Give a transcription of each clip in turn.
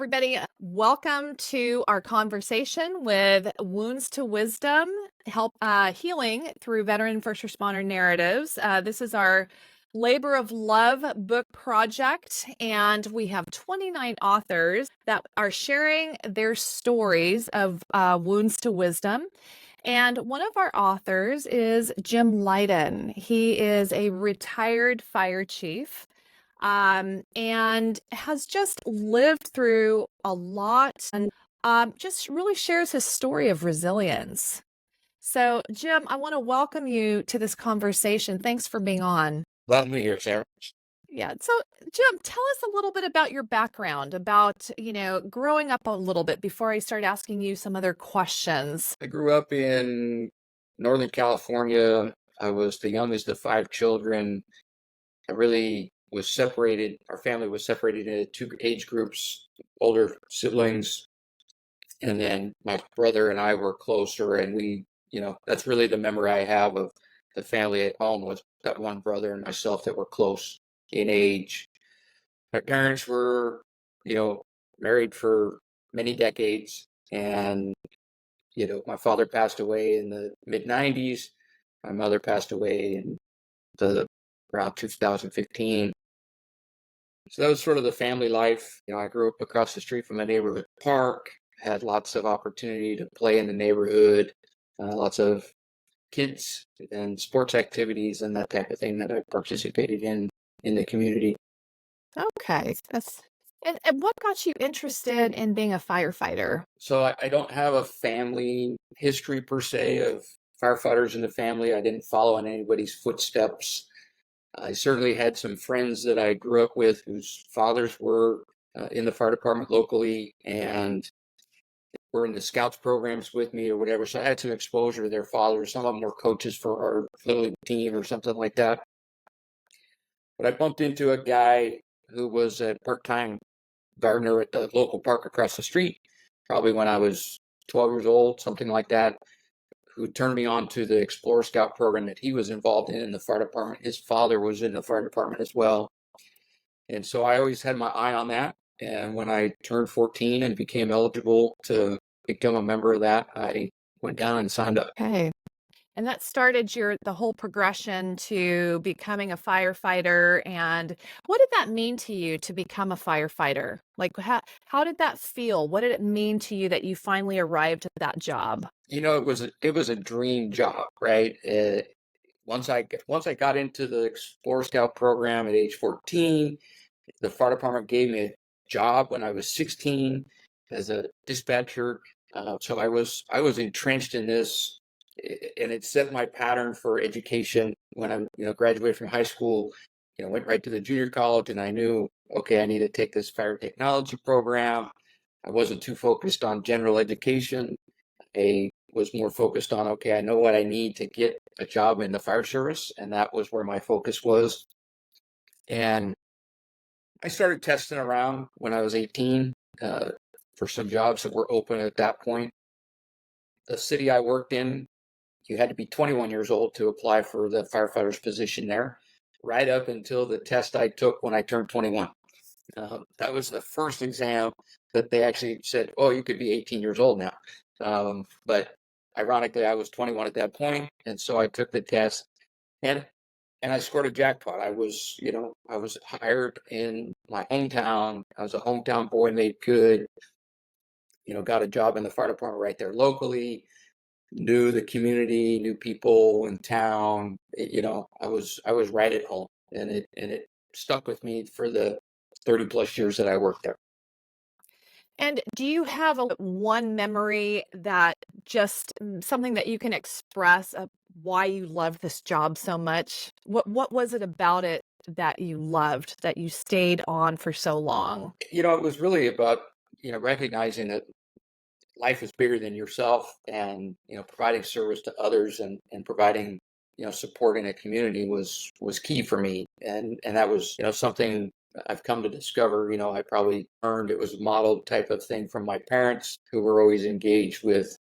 everybody. Welcome to our conversation with Wounds to Wisdom, help healing through veteran first responder narratives. This is our Labor of Love book project, and we have 29 authors that are sharing their stories of wounds to wisdom. And one of our authors is Jim Lydon. He is a retired fire chief and has just lived through a lot and just really shares his story of resilience. So, Jim, I want to welcome you to this conversation. Thanks for being on. Love me here, Sarah. Yeah. So, Jim, tell us a little bit about your background, about, growing up a little bit before I start asking you some other questions. I grew up in Northern California. I was the youngest of five children. I really was separated. Our family was separated into two age groups, older siblings, and then my brother and I were closer. And that's really the memory I have of the family at home was that one brother and myself that were close in age. My parents were, married for many decades, and my father passed away in the mid 90s. My mother passed away in the around 2015. So that was sort of the family life. I grew up across the street from a neighborhood park, had lots of opportunity to play in the neighborhood, lots of kids and sports activities and that type of thing that I participated in the community. Okay. And what got you interested in being a firefighter? So I don't have a family history per se of firefighters in the family. I didn't follow in anybody's footsteps. I certainly had some friends that I grew up with whose fathers were in the fire department locally and were in the scouts programs with me or whatever. So I had some exposure to their fathers. Some of them were coaches for our little league team or something like that. But I bumped into a guy who was a part-time gardener at the local park across the street, probably when I was 12 years old, something like that, who turned me on to the Explorer Scout program that he was involved in the fire department. His father was in the fire department as well. And so I always had my eye on that. And when I turned 14 and became eligible to become a member of that, I went down and signed up. Okay. And that started the whole progression to becoming a firefighter. And what did that mean to you to become a firefighter? Like, how did that feel? What did it mean to you that you finally arrived at that job? It was a dream job, right? Once I got into the Explorer Scout program at age 14, the fire department gave me a job when I was 16 as a dispatcher. So I was entrenched in this, and it set my pattern for education when I graduated from high school. Went right to the junior college, and I knew, okay, I need to take this fire technology program. I wasn't too focused on general education. I was more focused on, okay, I know what I need to get a job in the fire service, and that was where my focus was. And I started testing around when I was 18 for some jobs that were open at that point. The city I worked in, you had to be 21 years old to apply for the firefighter's position there, right up until the test I took when I turned 21. That was the first exam that they actually said, oh, you could be 18 years old now. But ironically, I was 21 at that point, and so I took the test, and I scored a jackpot. I was hired in my hometown. I was a hometown boy, made good. Got a job in the fire department right there locally. Knew the community, knew people in town. I was right at home, and it stuck with me for the 30 plus years that I worked there. And do you have one memory that just something that you can express of why you love this job so much? What was it about it that you loved, that you stayed on for so long? It was really about recognizing that life is bigger than yourself, and providing service to others and providing support in a community was key for me, and that was something I've come to discover. I probably learned it was a model type of thing from my parents, who were always engaged with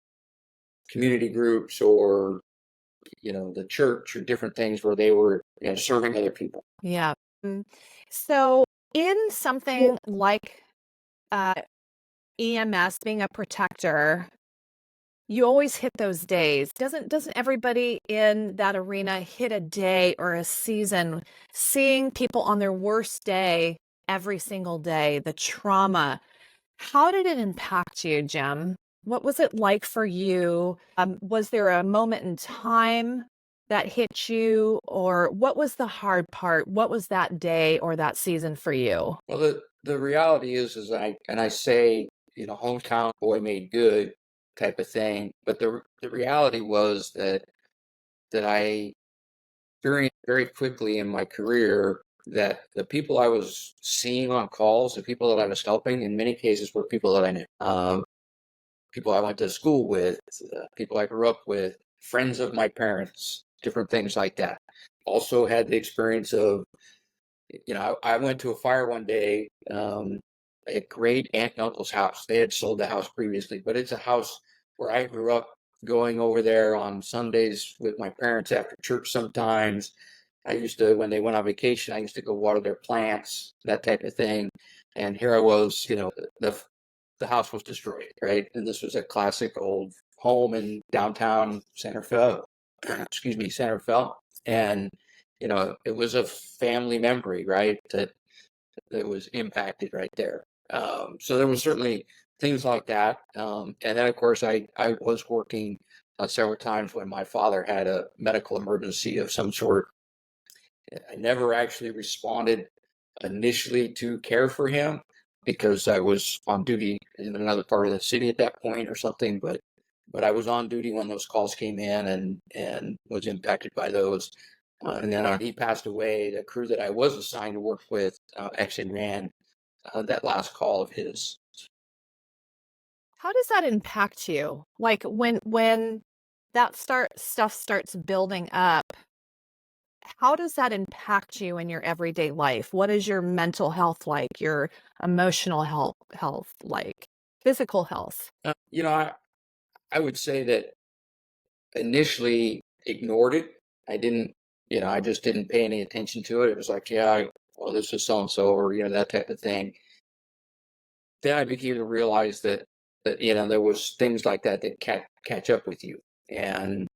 community groups or the church or different things where they were serving other people. Yeah. Mm. So in something like EMS, being a protector, you always hit those days. Doesn't everybody in that arena hit a day or a season, seeing people on their worst day every single day, the trauma? How did it impact you, Jim? What was it like for you? Was there a moment in time that hit you, or what was the hard part? What was that day or that season for you? Well, the reality is I say, hometown boy made good type of thing, but the reality was that I experienced very quickly in my career that the people I was seeing on calls, the people that I was helping, in many cases were people that I knew, people I went to school with, people I grew up with, friends of my parents, different things like that. Also had the experience of, I went to a fire one day, a great aunt and uncle's house. They had sold the house previously, but it's a house where I grew up, going over there on Sundays with my parents after church sometimes. I used to, when they went on vacation, I used to go water their plants, that type of thing. And here I was, the house was destroyed, right? And this was a classic old home in downtown Santa Fe, excuse me, Santa Fe. And, it was a family memory, right? That was impacted right there. So there was certainly things like that. And then, of course, I was working several times when my father had a medical emergency of some sort. I never actually responded initially to care for him because I was on duty in another part of the city at that point or something. But I was on duty when those calls came in and was impacted by those. And then when he passed away, the crew that I was assigned to work with actually ran that last call of his. How does that impact you? Like when that stuff starts building up, how does that impact you in your everyday life? What is your mental health like? Your emotional health like? Physical health? I would say that initially ignored it. I didn't, I just didn't pay any attention to it. It was like, yeah, well, this is so and so, or that type of thing. Then I began to realize that there was things like that that catch up with you. And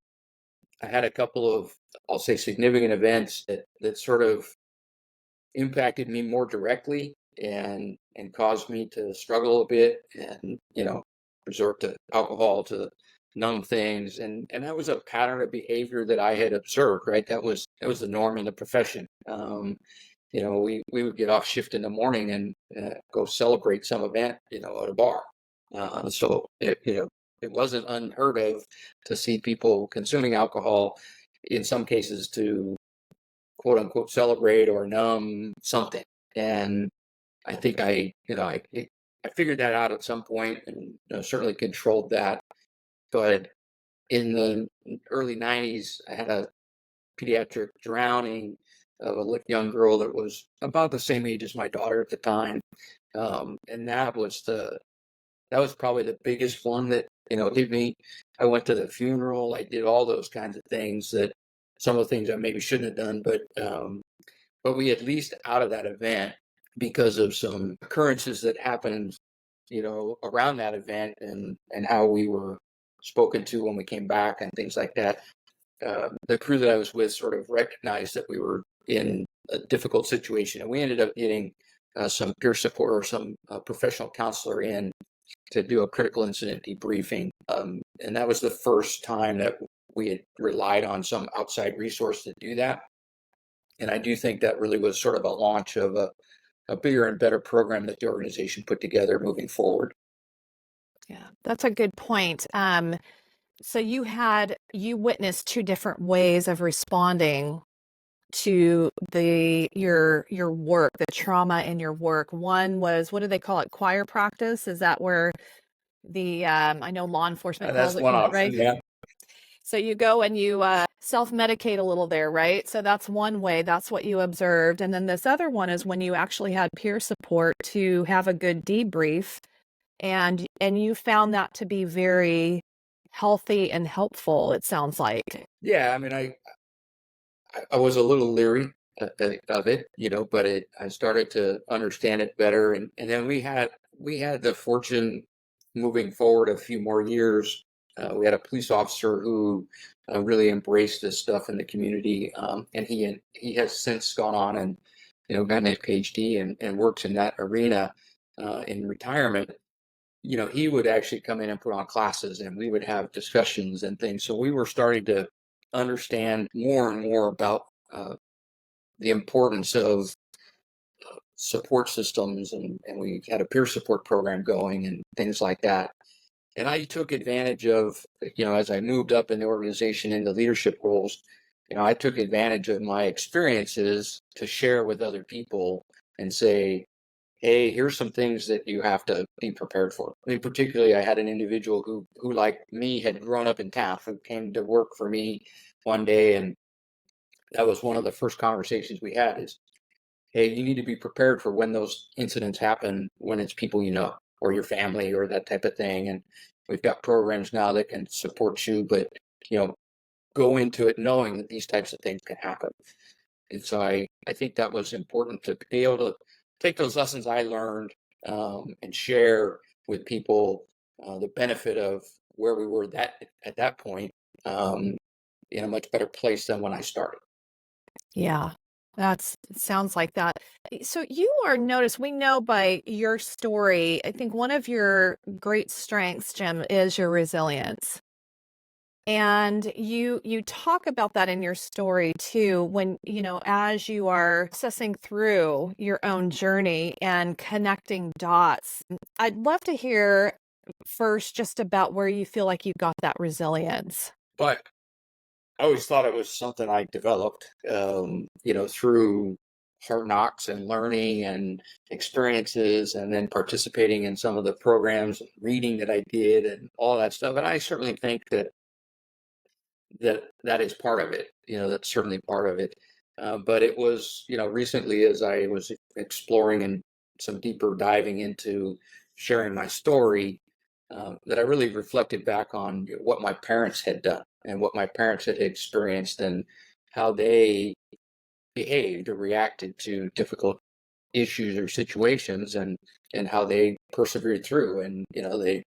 I had a couple of, I'll say, significant events that sort of impacted me more directly and caused me to struggle a bit and resort to alcohol to numb things, and that was a pattern of behavior that I had observed. Right, that was the norm in the profession. We would get off shift in the morning and go celebrate some event at a bar. So it wasn't unheard of to see people consuming alcohol, in some cases to quote unquote celebrate or numb something. And I think I figured that out at some point and certainly controlled that. But in the early 90s, I had a pediatric drowning of a young girl that was about the same age as my daughter at the time. And that was probably the biggest one that, hit me. I went to the funeral. I did all those kinds of things, that some of the things I maybe shouldn't have done, but we at least out of that event because of some occurrences that happened, around that event and how we were spoken to when we came back and things like that. The crew that I was with sort of recognized that we were in a difficult situation, and we ended up getting some peer support or some professional counselor in to do a critical incident debriefing. And that was the first time that we had relied on some outside resource to do that. And I do think that really was sort of a launch of a bigger and better program that the organization put together moving forward. Yeah, that's a good point. So you witnessed two different ways of responding to your work, the trauma in your work. One was, what do they call it? Choir practice? Is that where the I know law enforcement calls That's it one choir, option, right? yeah. So you go and you self-medicate a little there, right? So that's one way. That's what you observed. And then this other one is when you actually had peer support to have a good debrief, and you found that to be very healthy and helpful, it sounds like. Yeah, I mean, I was a little leery of it, but I started to understand it better, and then we had the fortune moving forward a few more years, we had a police officer who really embraced this stuff in the community, and he has since gone on and gotten his PhD and works in that arena in retirement. He would actually come in and put on classes, and we would have discussions and things. So we were starting to understand more and more about the importance of support systems, and we had a peer support program going and things like that. And I took advantage of, as I moved up in the organization into leadership roles, I took advantage of my experiences to share with other people and say, hey, here's some things that you have to be prepared for. I mean, particularly, I had an individual who like me, had grown up in town, who came to work for me one day, and that was one of the first conversations we had is, hey, you need to be prepared for when those incidents happen, when it's people or your family or that type of thing. And we've got programs now that can support you, but you know, go into it knowing that these types of things can happen. And so I think that was important to be able to take those lessons I learned and share with people the benefit of where we were at that point um, in a much better place than when I started. Yeah, it sounds like that. So you are noticed, we know by your story, I think one of your great strengths, Jim, is your resilience. And you talk about that in your story too, when, as you are assessing through your own journey and connecting dots. I'd love to hear first just about where you feel like you got that resilience. But I always thought it was something I developed, through hard knocks and learning and experiences, and then participating in some of the programs, reading that I did, and all that stuff. And I certainly think that is part of it. That's certainly part of it. But it was, recently as I was exploring and some deeper diving into sharing my story, that I really reflected back on what my parents had done and what my parents had experienced and how they behaved or reacted to difficult issues or situations, and how they persevered through, and they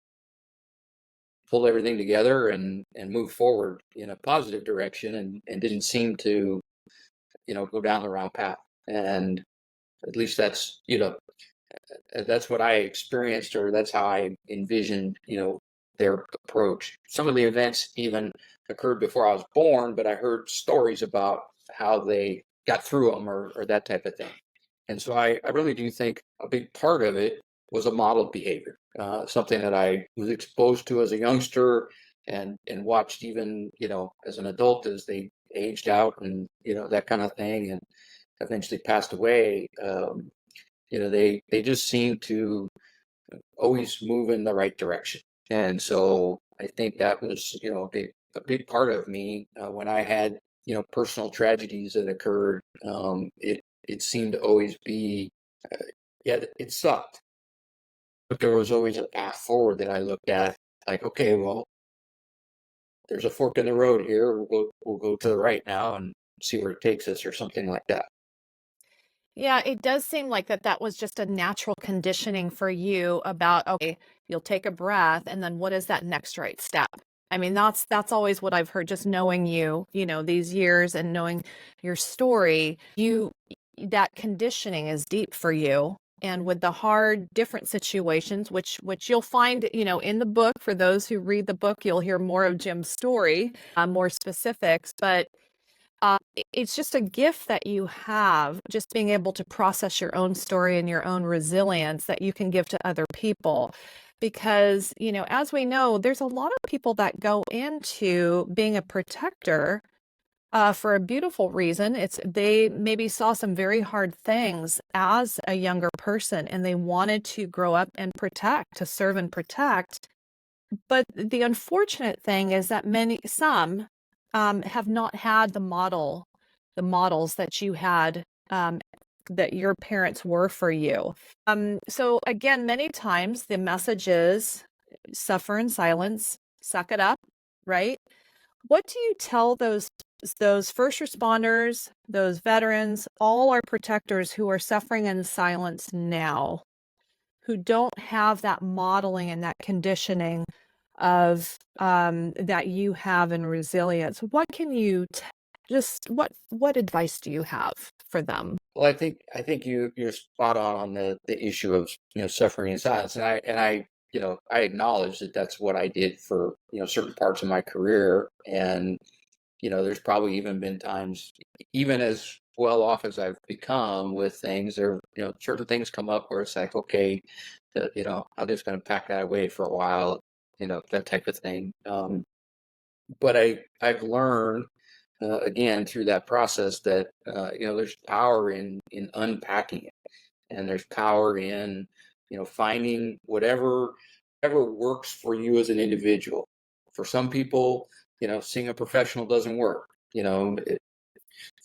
pulled everything together and moved forward in a positive direction, and didn't seem to go down the wrong path. And at least that's what I experienced, or that's how I envisioned their approach. Some of the events even occurred before I was born, but I heard stories about how they got through them, or that type of thing. And so I really do think a big part of it was a modeled behavior, something that I was exposed to as a youngster, and watched even as an adult as they aged out, and that kind of thing, and eventually passed away. They just seem to always move in the right direction. And so I think that was a big part of me when I had personal tragedies that occurred. It seemed to always be yeah, it sucked, but there was always a path forward that I looked at, like, okay, well, there's a fork in the road here. We'll go to the right now and see where it takes us, or something like that. Yeah, it does seem like that was just a natural conditioning for you about, okay, you'll take a breath and then what is that next right step? I mean, that's always what I've heard, just knowing you, these years and knowing your story, that conditioning is deep for you. And with the hard, different situations, which you'll find, in the book, for those who read the book, you'll hear more of Jim's story, more specifics, but it's just a gift that you have, just being able to process your own story and your own resilience that you can give to other people. Because, as we know, there's a lot of people that go into being a protector for a beautiful reason. They maybe saw some very hard things as a younger person and they wanted to grow up and protect, to serve and protect. But the unfortunate thing is that some have not had the models that you had, that your parents were for you. So again, many times the message is suffer in silence, suck it up, right? What do you tell those first responders, those veterans, all our protectors who are suffering in silence now? who don't have that modeling and that conditioning of that you have in resilience, what can you just what advice do you have for them? Well, I think you're spot on the issue of suffering in silence, and I I acknowledge that that's what I did for certain parts of my career, and there's probably even been times, even as well off as I've become with things, there certain things come up where it's like, okay, I'm just going to pack that away for a while, that type of thing. But I've learned again through that process that there's power in unpacking it, and there's power in finding whatever works for you as an individual. For some people, seeing a professional doesn't work.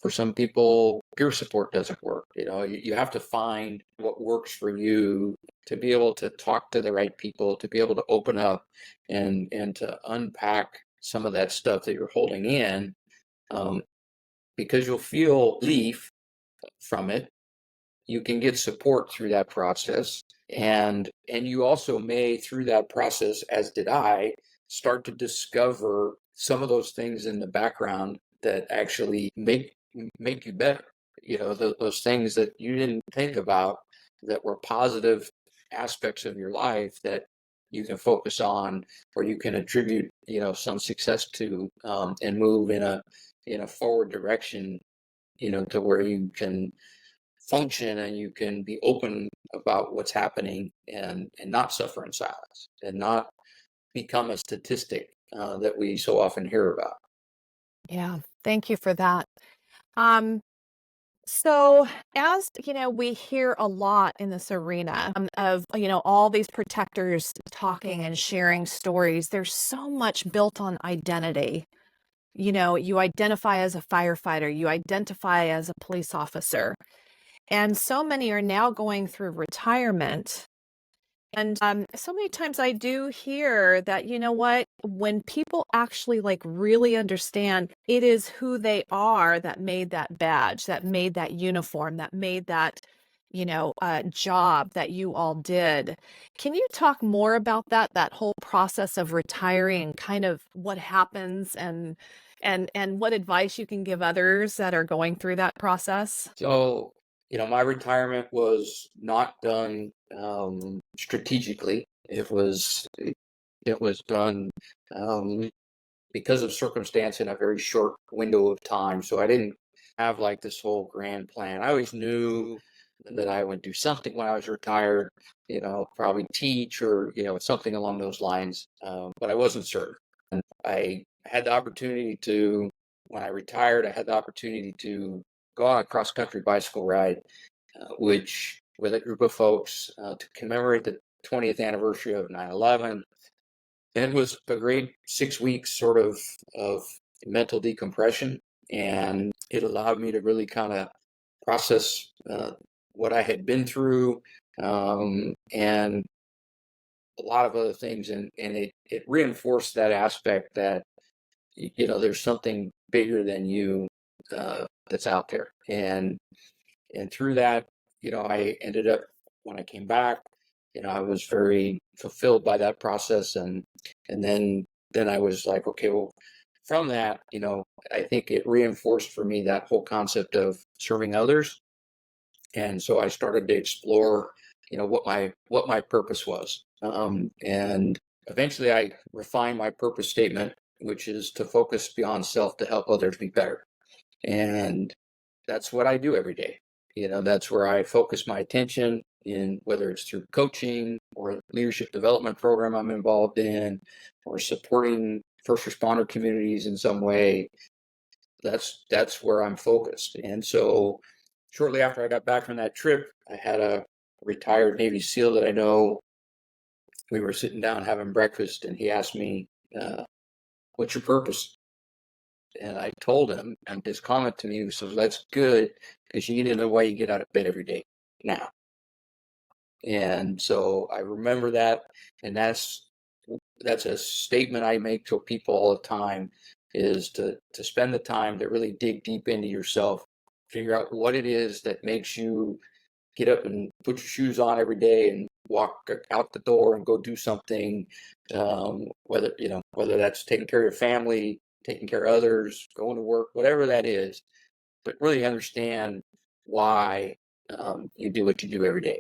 For some people, peer support doesn't work. You have to find what works for you to be able to talk to the right people, to be able to open up and to unpack some of that stuff that you're holding in, um, because you'll feel relief from it. You can get support through that process, and you also may, through that process, as did I, start to discover some of those things in the background that actually make you better. Those things that you didn't think about that were positive aspects of your life that you can focus on, or you can attribute some success to, and move in a forward direction, to where you can function and you can be open about what's happening, and not suffer in silence and not become a statistic that we so often hear about. Yeah, thank you for that. Um, so as we hear a lot in this arena of all these protectors talking and sharing stories. There's so much built on identity. You identify as a firefighter, you identify as a police officer, and so many are now going through retirement. And so many times I do hear that, what, when people actually like really understand it is who they are that made that badge, that made that uniform, that made that, job that you all did. Can you talk more about that whole process of retiring and kind of what happens and what advice you can give others that are going through that process? So, my retirement was not done strategically. It was done um, because of circumstance in a very short window of time. So I didn't have like this whole grand plan. I always knew that I would do something when I was retired, probably teach or, something along those lines. But I wasn't certain. And I had the opportunity to, when I retired, I had the opportunity to go on a cross country bicycle ride, which with a group of folks to commemorate the 20th anniversary of 9/11. And it was a great 6 weeks sort of mental decompression, and it allowed me to really kind of process what I had been through, and a lot of other things, and it reinforced that aspect that there's something bigger than you that's out there, and through that, I ended up, when I came back, I was very fulfilled by that process, and then I was like, okay, well, from that, I think it reinforced for me that whole concept of serving others, and so I started to explore, what my purpose was, and eventually I refined my purpose statement, which is to focus beyond self to help others be better, and that's what I do every day. That's where I focus my attention, in whether it's through coaching or leadership development program I'm involved in, or supporting first responder communities in some way. That's where I'm focused. And so shortly after I got back from that trip, I had a retired Navy SEAL that I know. We were sitting down having breakfast, and he asked me, what's your purpose? And I told him, and his comment to me was, so that's good, because you need to know why you get out of bed every day now. And so I remember that, and that's a statement I make to people all the time, is to spend the time to really dig deep into yourself, figure out what it is that makes you get up and put your shoes on every day and walk out the door and go do something, whether that's taking care of your family, taking care of others, going to work, whatever that is, but really understand why you do what you do every day.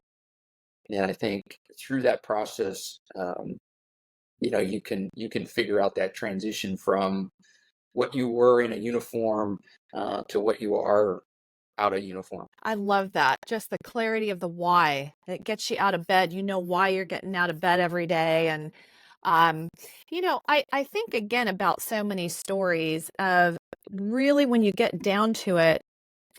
And I think through that process, you can figure out that transition from what you were in a uniform to what you are out of uniform. I love that. Just the clarity of the why. It gets you out of bed. You know why you're getting out of bed every day. And, um, I think again about so many stories of really when you get down to it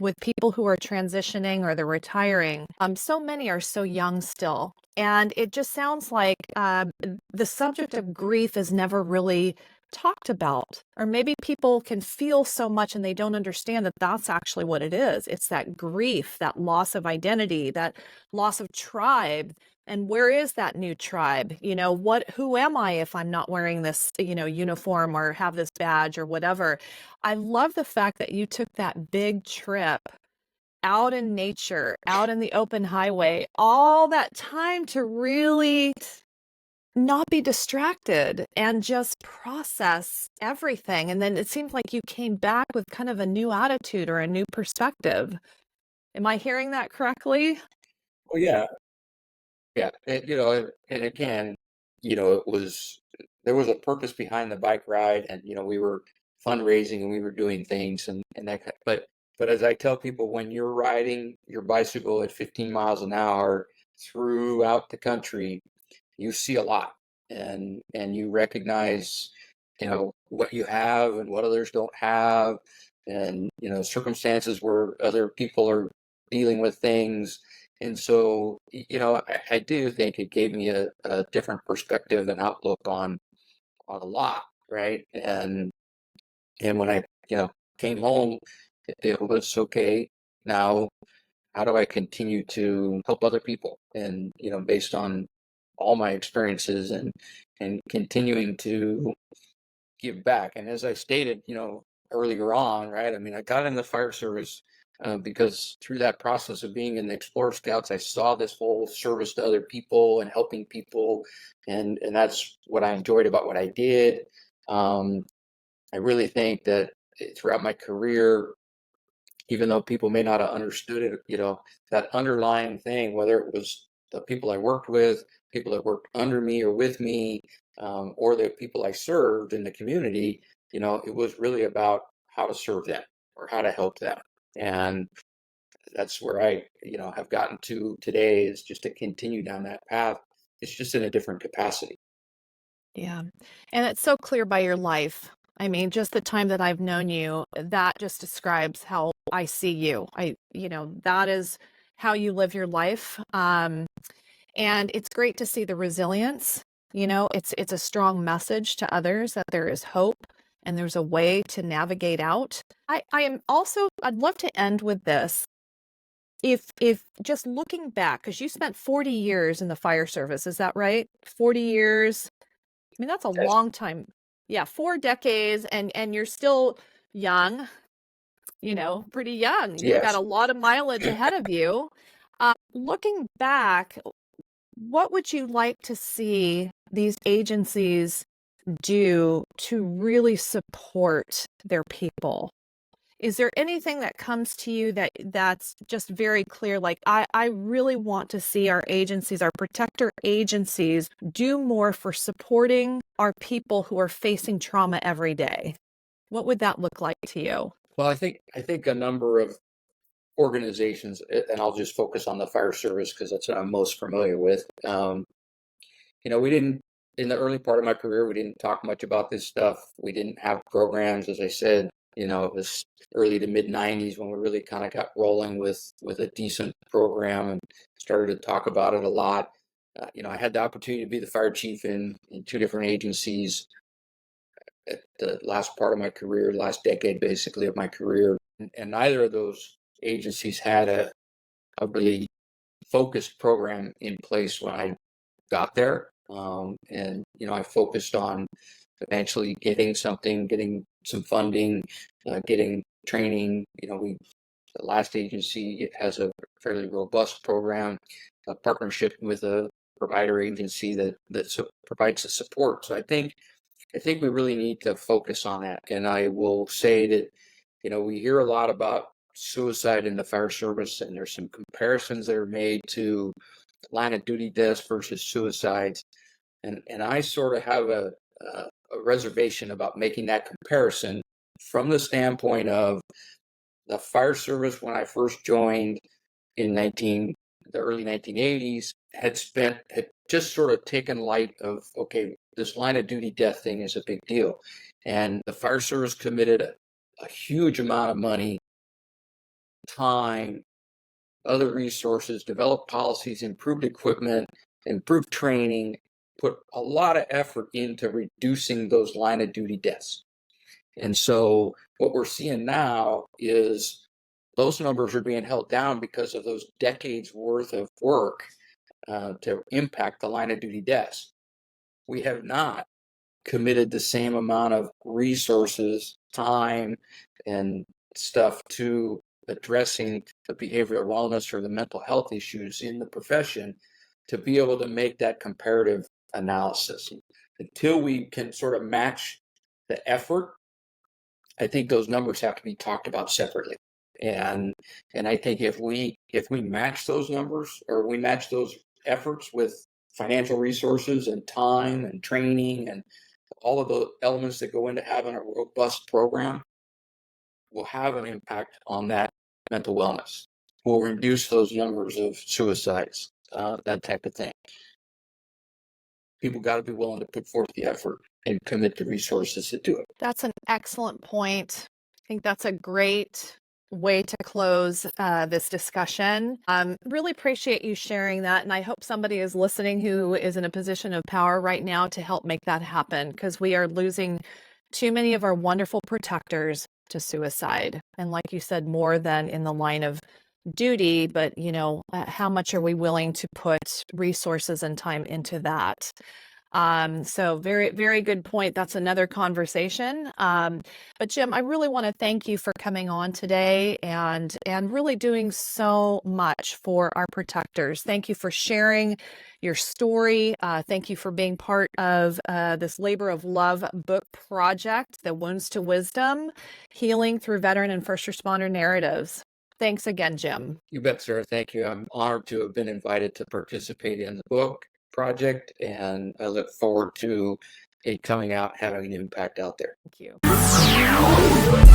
with people who are transitioning or they're retiring, so many are so young still. And it just sounds like the subject of grief is never really talked about. Or maybe people can feel so much and they don't understand that that's actually what it is. It's that grief, that loss of identity, that loss of tribe. And where is that new tribe? Who am I if I'm not wearing this, uniform or have this badge or whatever? I love the fact that you took that big trip out in nature, out in the open highway, all that time to really not be distracted and just process everything. And then it seems like you came back with kind of a new attitude or a new perspective. Am I hearing that correctly? Well, yeah, yeah, and again, it was there was a purpose behind the bike ride, and we were fundraising and we were doing things and that. But as I tell people, when you're riding your bicycle at 15 miles an hour throughout the country, you see a lot, and you recognize what you have and what others don't have, and circumstances where other people are dealing with things. And so I do think it gave me a different perspective and outlook on a lot, right? And when I came home, it was okay. Now how do I continue to help other people? And based on all my experiences and continuing to give back. And as I stated, earlier on, right? I mean, I got in the fire service because through that process of being in the Explorer Scouts, I saw this whole service to other people and helping people, and that's what I enjoyed about what I did. Um, I really think that throughout my career, even though people may not have understood it, that underlying thing, whether it was the people I worked with, people that worked under me or with me, or the people I served in the community, it was really about how to serve them or how to help them. And that's where I, have gotten to today, is just to continue down that path. It's just in a different capacity. Yeah. And it's so clear by your life. I mean, just the time that I've known you, that just describes how I see you. That is how you live your life. And it's great to see the resilience. It's a strong message to others that there is hope and there's a way to navigate out. I'd love to end with this. If just looking back, because you spent 40 years in the fire service, is that right? 40 years. I mean, that's a Yes. long time. Yeah, 4 decades, and you're still young, pretty young. You've got a Yes. lot of mileage ahead of you. Looking back, what would you like to see these agencies do to really support their people? Is there anything that comes to you that's just very clear? Like, I really want to see our agencies, our protector agencies, do more for supporting our people who are facing trauma every day. What would that look like to you? Well, I think a number of organizations, and I'll just focus on the fire service because that's what I'm most familiar with. We didn't, in the early part of my career, we didn't talk much about this stuff. We didn't have programs, as I said. It was early to mid '90s when we really kind of got rolling with a decent program and started to talk about it a lot. I had the opportunity to be the fire chief in two different agencies at the last part of my career, last decade basically of my career, and neither of those agencies had a really focused program in place when I got there. And I focused on eventually getting some funding, getting training. The last agency has a fairly robust program, a partnership with a provider agency that provides the support. So I think we really need to focus on that. And I will say that, we hear a lot about suicide in the fire service, and there's some comparisons that are made to line of duty deaths versus suicides. And I sort of have a reservation about making that comparison from the standpoint of the fire service when I first joined in the early 1980s had just sort of taken light of, okay, this line of duty death thing is a big deal. And the fire service committed a huge amount of money, time, other resources, developed policies, improved equipment, improved training, put a lot of effort into reducing those line of duty deaths. And so what we're seeing now is those numbers are being held down because of those decades worth of work to impact the line of duty deaths. We have not committed the same amount of resources, time, and stuff to addressing the behavioral wellness or the mental health issues in the profession to be able to make that comparative analysis. Until we can sort of match the effort, I think those numbers have to be talked about separately. And I think if we match those numbers, or we match those efforts with financial resources and time and training and all of the elements that go into having a robust program, will have an impact on that mental wellness. We'll reduce those numbers of suicides, that type of thing. People got to be willing to put forth the effort and commit the resources to do it. That's an excellent point. I think that's a great way to close this discussion. Really appreciate you sharing that. And I hope somebody is listening who is in a position of power right now to help make that happen, because we are losing too many of our wonderful protectors to suicide. And like you said, more than in the line of duty, but how much are we willing to put resources and time into that? So very, very good point. That's another conversation. But Jim, I really want to thank you for coming on today and really doing so much for our protectors. Thank you for sharing your story. Thank you for being part of this Labor of Love book project, The Wounds to Wisdom, Healing Through Veteran and First Responder Narratives. Thanks again, Jim. You bet, Sarah. Thank you. I'm honored to have been invited to participate in the book project, and I look forward to it coming out, having an impact out there. Thank you.